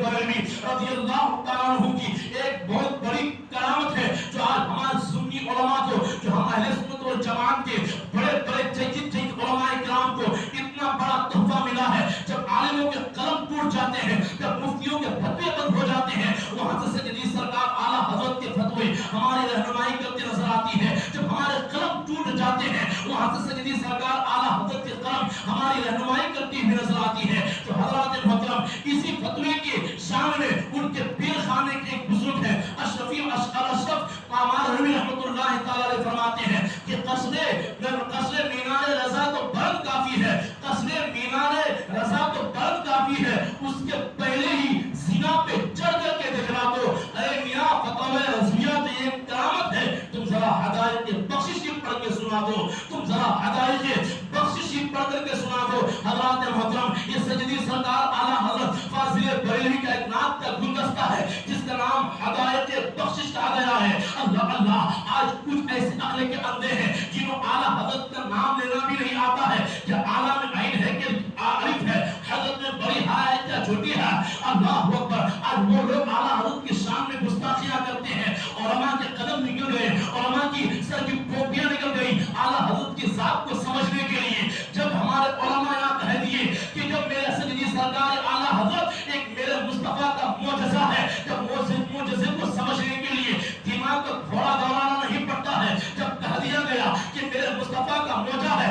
बरेलवी रज़ी अल्लाह तआला अन्हु की एक बहुत बड़ी करामत है जो आज हमारे सुन्नी उलमा को, जो हम अहले सुन्नत वल जमात के बड़े बड़े जय्यद उलमा इकराम को इतना बड़ा तोहफा मिला है। जब आलिमों के कलम टूट जाते हैं, जब मुफ्तियों के फतवे बंद हो जाते हैं, वहां से सैयदी सरकार आला हजरत के फतवे हमारी रहनुमाई करते नजर आती है। जब हमारे कलम टूट जाते हैं, वहां से सैयदी सरकार आला हजरत के कलम हमारी रहनुमाई करती हुई नजर आती है। तो हजरत मोहतरम इसी फतवे के सामने उनके पीर खाने के एक बुजुर्ग है अशरफी अशरफ कामाल रवी रहमतुल्लाह तआला अलैहि फरमाते हैं कि कसरे मीनारे रजा तो बर्द काफी है, कसरे मीनारे रजा तो बर्द काफी है, उसके पहले ही जिना पे चढ़ करके दिखला दो। अरे मियां फतवा रज़विया तो ये करामत है, तुम जरा हदायत के बख्शिश पढ़ के सुना दो, तुम जरा हदायत के बख्शिश पढ़ करके सुना दो। हज़रात मोहतरम ये सैयदी सरकार आला हज़रत फाजिल बरेलवी का एक नात का गुलदस्ता है जिसका नाम हदायत बख्शिश कहा गया है। अल्लाह अल्लाह, आज कुछ ऐसे अक्ल के अंधे हैं जिन्हों आला हज़रत का नाम लेना भी नहीं आता है कि आला में आइन है कि आरिफ है, हज़रत में बड़ी है क्या छोटी है। अल्लाह अकबर, आज वो लोग आला हज़रत के सामने गुस्ताखियां करते हैं, उलमा के कदम निकल गए, उलमा की सर की टोपियां निकल गई आला हज़रत की जात को समझने के लिए। जब हमारे उलमा यहाँ कह दिए कि जब मेरे सैयदी सरकार आला हज़रत एक मेरे मुस्तफा का मोजज़ा है, जब मोजज़े को समझने के लिए दिमाग को घोड़ा दौड़ाना नहीं पड़ता है, जब कह दिया गया कि मेरे मुस्तफा का मोजज़ा है,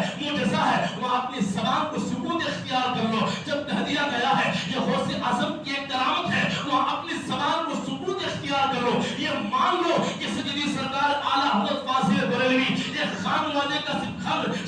वहाँ अपनी ज़बान को सुकून इख्तियार कर लो। जब कह दिया गया है ये गौसे आज़म की एक करामत है, वहाँ अपनी ज़बान को सुकून इख्तियार कर लो। ये मान लो कि सैयदी सरकार आला हज़रत फाजिल बरेलवी एक खानवादे का सिर्फ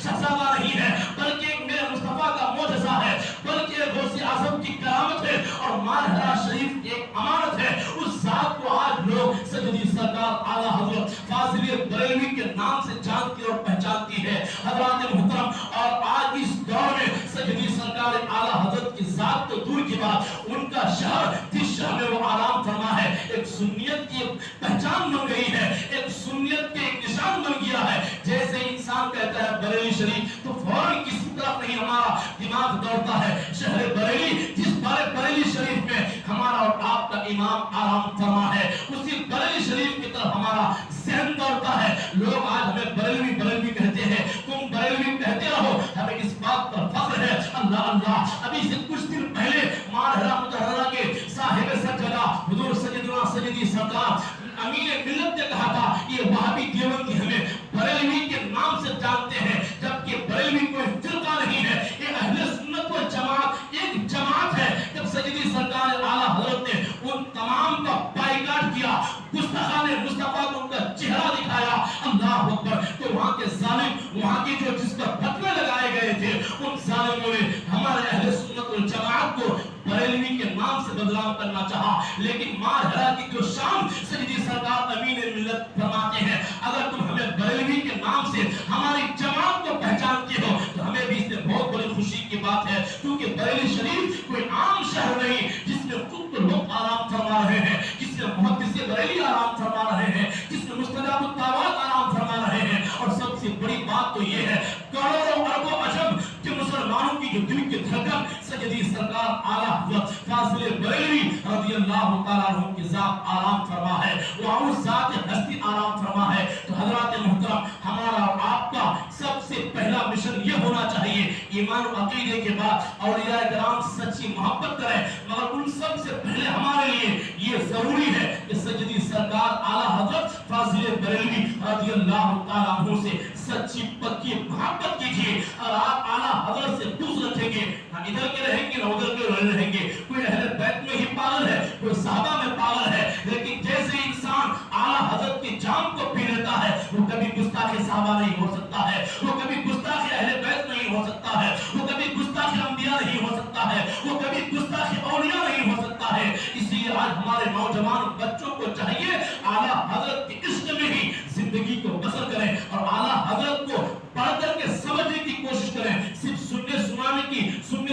शहजादा नहीं है, बल्कि एक मेरे मुस्तफा का मोजज़ा है, बल्कि एक गौसे आज़म की करामत है और मारहरा शरीफ एक अमानत है। उस जात को आज लोग सैयदी सरकार आला हज़रत फाजिल बरेलवी के नाम से जानती और पहचानती है। हज़रात मोहतरम, और आज इस दौर में सैयदी सरकार आला हज़रत की जात तो दूर की बात, उनका शहर जिस शहर में वो आराम फरमा है एक सुन्नियत की पहचान बन गई है, एक सुन्नियत के एक निशान बन गया है। जैसे इंसान कहता है बरेली शरीफ तो फौरन किसी तरफ नहीं हमारा दिमाग दौड़ता है शहर बरेली, जिस बरेली शरीफ में हमारा और आपका इमाम आराम फरमा है, उसी बरेली शरीफ की तरफ हमारा ज़हन दौड़ता है। लोग आज हमें बरेलवी बरेलवी कहते हैं, तुम बरेलवी कहते रहो, हमें इस बात पर फख्र है। अल्लाह अल्लाह, अभी से कुछ दिन पहले मारहरा मुतहर्रा के साहिब सज्जदा हुजूर सैयदना सैयदी सरकार अमीर मिल्लत ने कहा था ये वहाबी देवबंदी हमें बरेलवी के नाम से जानते हैं, जबकि बरेलवी कोई फिरका नहीं है, ये अहले सुन्नत व जमात एक जमात है। जब सैयदी सरकार आला हज़रत ने उन तमाम का बाइकाट किया, गुस्ताखाने मुस्तफा को उनका चेहरा दिखाया, अल्लाह अकबर, तो वहां के जालिम, वहां के जो जिस पर फतवे लगाए गए थे, उन जालिमों ने हमारे अहले सुन्नत व जमात को बरेलवी के नाम से बदनाम करना चाहा। लेकिन मारहरा की जो शान सैयदी सरकार अमीन मिल्लत फरमाते हैं, अगर तुम हमें बरेलवी के नाम से हमारी जमात को पहचानते हो तो हमें भी इससे बहुत बड़ी खुशी की बात है, क्योंकि बरेली शरीफ कोई आम शहर नहीं जिसमें खुद लोग आराम फरमा रहे हैं, जिसमें मुहद्दिस बरेली आराम फरमा रहे हैं, जिसमें मुस्तजाबुत दावत आराम फरमा रहे हैं। और सबसे बड़ी बात तो ये है, करोड़ों अरबों अजम के मुसलमानों की जो दिल की धड़कन सैयदी सरकार आला हज़रत फाजिल बरेलवी रज़ी अल्लाह तआला अन्हु की जात आराम फरमा है, वहाँ उस जात हस्ती आराम फरमा है। तो हज़रात मोहतरम, हमारा और आपका सबसे पहला मिशन ये होना चाहिए, ईमान और अकीदे के बाद औलिया किराम सच्ची मोहब्बत करें, मगर उन सब से पहले हमारे लिए ये जरूरी है कि सैयदी सरकार आला हज़रत फाजिल बरेलवी रज़ी अल्लाह तआला अन्हु से सच्ची पक्की मोहब्बत कीजिए। और आप आला हज़रत से बुग़्ज़ रखेंगे, ना इधर के रहेंगे ना उधर के रहेंगे। कोई अहले बैत में ही पागल है, कोई सहाबा में पागल है, लेकिन जैसे इंसान आला हज़रत की जान को पी लेता है, वो कभी गुस्ताखे सहाबा नहीं हो सकता है, वो कभी गुस्ताखे अहले बैत नहीं हो सकता है, वो कभी गुस्ताखे अंबिया नहीं हो सकता है, वो कभी गुस्ताखे औलिया नहीं हो सकता है। इसलिए आज हमारे नौजवान बच्चों को चाहिए आला हज़रत के इश्क में ही जिंदगी को बसर करें और आला हज़रत को पढ़ करके समझने की कोशिश करें। सिर्फ सुनने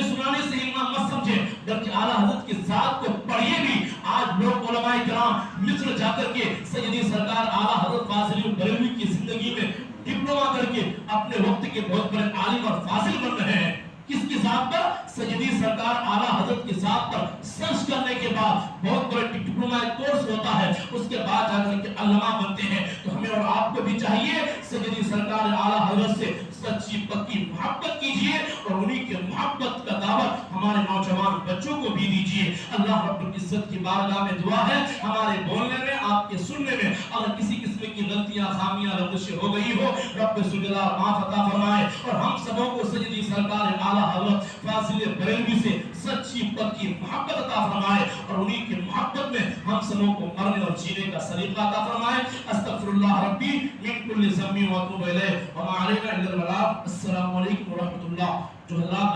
सुनाने से ईमान मत समझें, बल्कि आला हज़रत की जात को पढ़िए भी। आज लोग उलमाए किराम मिस्र जाकर के सैयदी सरकार आला हज़रत फाजिल बरेलवी की जिंदगी में डिप्लोमा करके अपने वक्त के बहुत बड़े आलिम और फाजिल बन रहे हैं। کس کی ذات پر؟ سیدی سرکار اعلیٰ حضرت کی ذات پر سرچ کرنے کے بعد بہت بڑے ڈپلوما کورس ہوتا ہے، اس کے بعد جا کر کے علامہ بنتے ہیں۔ تو ہمیں اور آپ کو بھی چاہیے سیدی سرکار اعلیٰ حضرت سے سچی پکی محبت کیجئے اور انہی کے محبت کا دعوت ہمارے نوجوان بچوں کو بھی دیجئے۔ اللہ رب العزت کی بارگاہ میں دعا ہے ہمارے بولنے میں، آپ کے سننے میں اگر کسی قسم کی غلطیاں، خامیاں، لغزشیں ہو گئی ہو، رب ذوالجلال معاف عطا فرمائے اور ہم سبوں کو سیدی سرکار اعلیٰ حضرت فاضل بریلوی سے سچی پکی محبت عطا فرمائے اور انہی کی محبت میں ہم سبوں کو مرنے اور جینے کا سلیقہ عطا فرمائے۔ استغفر اللہ ربی من کل ذنب و اتوب الیہ وما علینا الا البلاغ۔ السلام علیکم ورحمۃ اللہ۔ جو حضرات